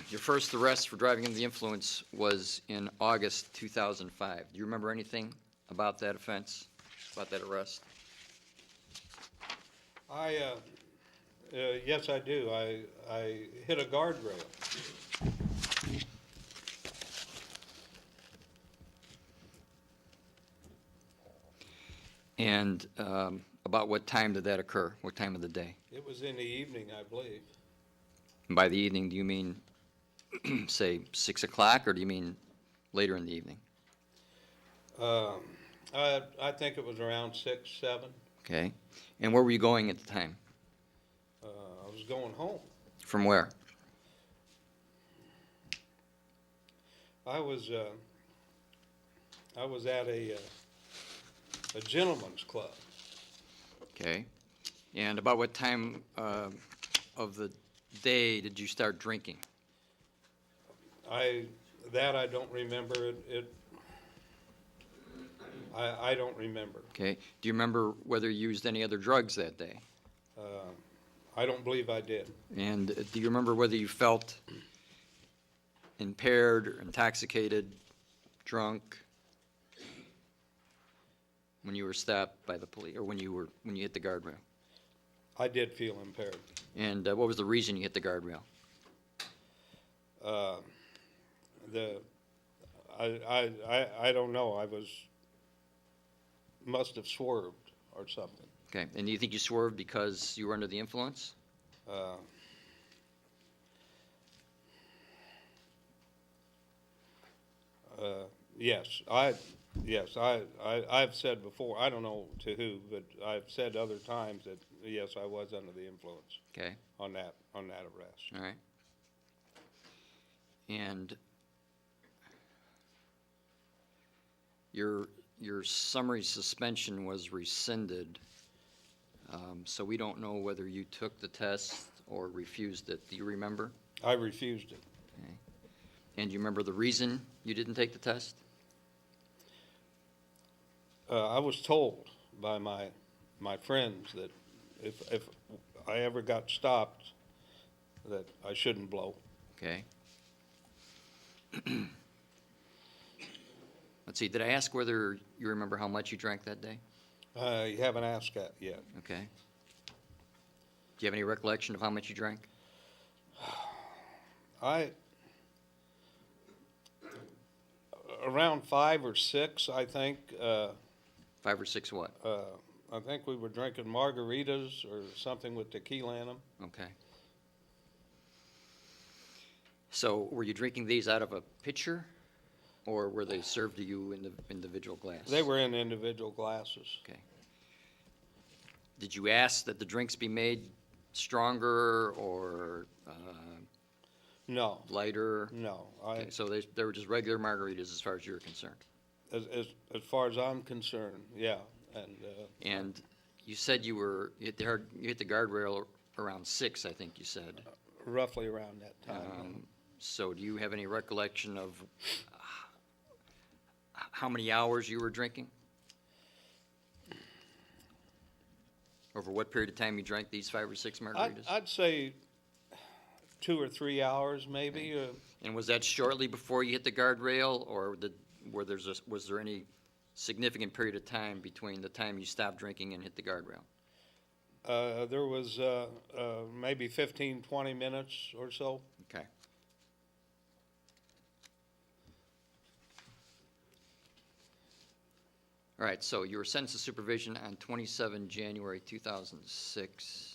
Your first arrest for driving under the influence was in August 2005. Do you remember anything about that offense, about that arrest? Yes, I do. I hit a guardrail. And about what time did that occur? What time of the day? It was in the evening, I believe. And by the evening, do you mean, say, 6 o'clock, or do you mean later in the evening? I think it was around 6, 7. Okay. And where were you going at the time? I was going home. From where? I was at a gentleman's club. Okay. And about what time of the day did you start drinking? I don't remember. I don't remember. Okay. Do you remember whether you used any other drugs that day? I don't believe I did. And do you remember whether you felt impaired or intoxicated, drunk, when you were stopped by the police, or when you hit the guardrail? I did feel impaired. And what was the reason you hit the guardrail? I don't know. Must have swerved or something. Okay. And do you think you swerved because you were under the influence? Yes, I've said before, I don't know to who, but I've said other times that, yes, I was under the influence Okay. on that arrest. All right. And your summary suspension was rescinded, so we don't know whether you took the test or refused it. Do you remember? I refused it. Okay. And do you remember the reason you didn't take the test? I was told by my friends that if I ever got stopped, that I shouldn't blow. Okay. Let's see, did I ask whether you remember how much you drank that day? You haven't asked that yet. Okay. Do you have any recollection of how much you drank? Around 5 or 6, I think. 5 or 6 what? I think we were drinking margaritas or something with tequila in them. Okay. So were you drinking these out of a pitcher, or were they served to you in the individual glass? They were in individual glasses. Okay. Did you ask that the drinks be made stronger or No, lighter? no. Okay, so they were just regular margaritas as far as you're concerned. As far as I'm concerned, yeah. And you said you hit the guardrail around 6, I think you said. Roughly around that time. So do you have any recollection of how many hours you were drinking? Over what period of time you drank these 5 or 6 margaritas? I'd say 2 or 3 hours, maybe. Okay. And was that shortly before you hit the guardrail, or was there any significant period of time between the time you stopped drinking and hit the guardrail? There was maybe 15, 20 minutes or so. Okay. All right, so you were sentenced to supervision on 27 January 2006.